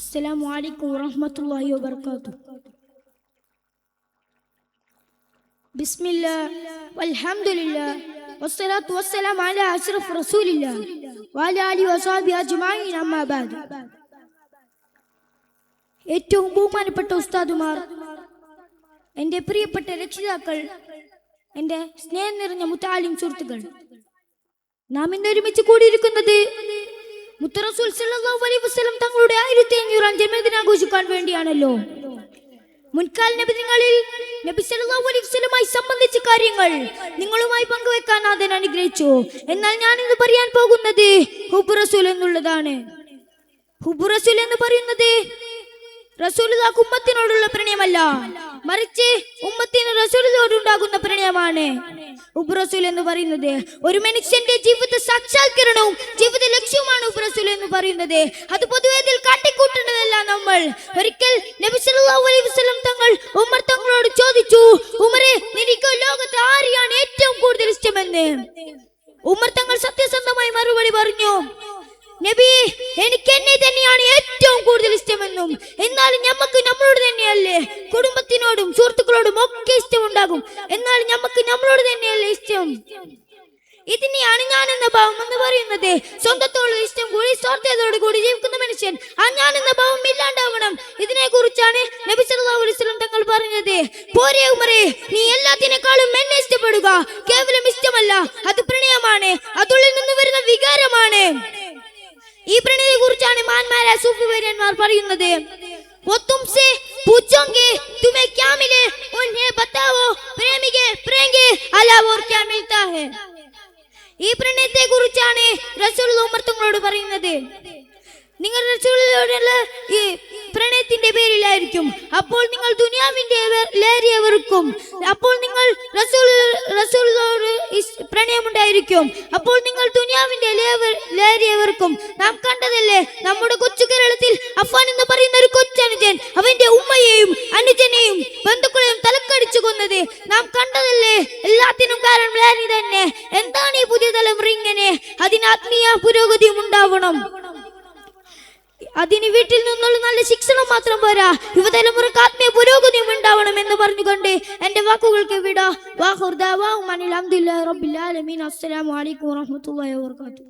السلام عليكم ورحمة الله وبركاته. بسم الله والحمد لله والصلاة والسلام على أشرف رسول الله وعلى آله وصحبه أجمعين أما بعد. ഏറ്റവും ബഹുമാനപ്പെട്ട ഉസ്താദുമാർ, എൻ്റെ പ്രിയപ്പെട്ട രക്ഷിതാക്കൾ, എൻ്റെ സ്നേഹം നിറഞ്ഞ മുത്താലിം സുഹൃത്തുക്കൾ, നാം ഇന്ന് ഒരുമിച്ച് കൂടിയിരിക്കുന്നത് മുത്ത് റസൂൽ സല്ലല്ലാഹു അലൈഹി വസല്ലം തങ്ങളുടെ 1500 ജന്മദിനം ആഘോഷിക്കാൻ വേണ്ടിയാണല്ലോ. മുൻകാല നബിദിനങ്ങളിൽ നബി സല്ലല്ലാഹു അലൈഹി വസല്ലമായി സംബന്ധിച്ച കാര്യങ്ങൾ നിങ്ങളുമായി പങ്കുവെക്കാൻ നാഥൻ അനുഗ്രഹിച്ചു. എന്നാൽ ഞാൻ ഇന്ന് പറയാൻ പോകുന്നത് ഹുബ്ബ് റസൂൽ എന്നുള്ളതാണ്. ഹുബ്ബ് റസൂൽ എന്ന് പറയുന്നത് റസൂലുള്ളാഹിക്ക് ഉമ്മത്തിനോടുള്ള പ്രണയമല്ല, മറിച്ച് ഉമ്മത്തിന് റസൂലിനോടുണ്ടാകുന്ന പ്രണയമാണ്. ഹുബ്ബ് റസൂൽ എന്ന് പറയുന്നത് ഒരു മനുഷ്യന്റെ ജീവിത സാക്ഷാത്കരണവും ജീവിത ലക്ഷ്യവുമാണ്. ഹുബ്ബ് റസൂൽ എന്ന് പറയുന്നത് അത് പൊതുവെ ഇതിൽ കാട്ടിക്കൂട്ടേണ്ടതല്ല. നമ്മൾ ഒരിക്കൽ നബി സല്ലല്ലാഹു അലൈഹി വസല്ലം തങ്ങൾ ഉമർ തങ്ങളോട് ചോദിച്ചു, ഉമറെ, നിനക്ക് ലോകത്ത് ആരെയാണ് ഏറ്റവും കൂടുതൽ ഇഷ്ടമെന്ന്? ഉമർ തങ്ങൾ സത്യസന്ധമായി മറുപടി പറഞ്ഞു, നബിയെ, എനിക്ക് എന്നെ തന്നെയാണ് ഏറ്റവും കൂടുതൽ ഇഷ്ടമെന്നും. എന്നാലും നമുക്ക് നമ്മളോട് തന്നെയല്ലേ, കുടുംബത്തിനോടും സുഹൃത്തുക്കളോടും ഒക്കെ ഇഷ്ടമുണ്ടാകും. എന്നാലും നമുക്ക് നമ്മളോട് തന്നെയല്ലേ ഇഷ്ടം. ഇതിനെയാണ് ഞാൻ എന്ന ഭാവം എന്ന് പറയുന്നത്. സ്വന്തത്തോടുള്ള ഇഷ്ടം കൂടി സ്വാർത്ഥതയോട് കൂടി ജീവിക്കുന്ന മനുഷ്യൻ ആ ഞാൻ എന്ന ഭാവം ഇല്ലാണ്ടാവണം. ഇതിനെ കുറിച്ചാണ് നബി സല്ലല്ലാഹു അലൈഹി വസല്ലം തങ്ങൾ പറഞ്ഞത്. പോരെ ഉമറേ, നീ എല്ലാത്തിനേക്കാളും എന്നെ ഇഷ്ടപ്പെടുക. കേവലം ഇഷ്ടമല്ല, അത് പ്രണയമാണ്, അതുള്ളിൽ നിന്ന് വരുന്ന വികാരമാണ്. ഈ പ്രണയത്തെ കുറിച്ചാണ് മഹാന്മാരായ സൂഫി വര്യന്മാർ പറയുന്നത്. वो तुमसे पूछोगे तुम्हें क्या मिले, उन्हें बताओ प्रेमिगे प्रेंगे अलावा और क्या मिलता है. ഈ പ്രണയത്തെ കുറിച്ചാണ് റസൂൽ ഉമർ തങ്ങളോട് പറയുന്നത്. നിങ്ങൾ റസൂലിനോടുള്ള ഈ പ്രണയത്തിന്റെ പേരിലായിരിക്കും, അപ്പോൾ നിങ്ങൾ ദുനിയാവിന്റെ ലഹരിയെ വെറുക്കും. അപ്പോൾ നിങ്ങൾ റസൂലിനോട് പ്രണയമുണ്ടായിരിക്കും, അപ്പോൾ നിങ്ങൾ ദുനിയാവിന്റെ ലഹരിയെ വെറുക്കും. നാം കണ്ടതല്ലേ, നമ്മുടെ കൊച്ചു കേരളത്തിൽ അഫ്വാൻ എന്ന് പറയുന്ന ഒരു കൊച്ചനുജൻ അവന്റെ ഉമ്മയെയും അനുജനെയും ബന്ധുക്കളെയും തലക്കടിച്ചു കൊന്നത് നാം കണ്ടതല്ലേ. എല്ലാത്തിനും കാരണം ലഹരി തന്നെ. എന്താണ് ഈ പുതിയ തലമുറ ഇങ്ങനെ? അതിന് ആത്മീയ പുരോഗതിയും ഉണ്ടാവണം. അതിന് വീട്ടിൽ നിന്നുള്ള നല്ല ശിക്ഷണം മാത്രം പോരാ, യുവതലമുറക്ക് ആത്മീയ പുരോഗതിയും ഉണ്ടാവണം എന്ന് പറഞ്ഞുകൊണ്ട് എന്റെ വാക്കുകൾക്ക് വിട. വാഹുർ ദഅവാഹും അനിൽ ഹംദുലില്ലാഹി റബ്ബിൽ ആലമീൻ. അസ്സലാമു അലൈക്കും വറഹ്മത്തുള്ളാഹി വബറകാതുഹു.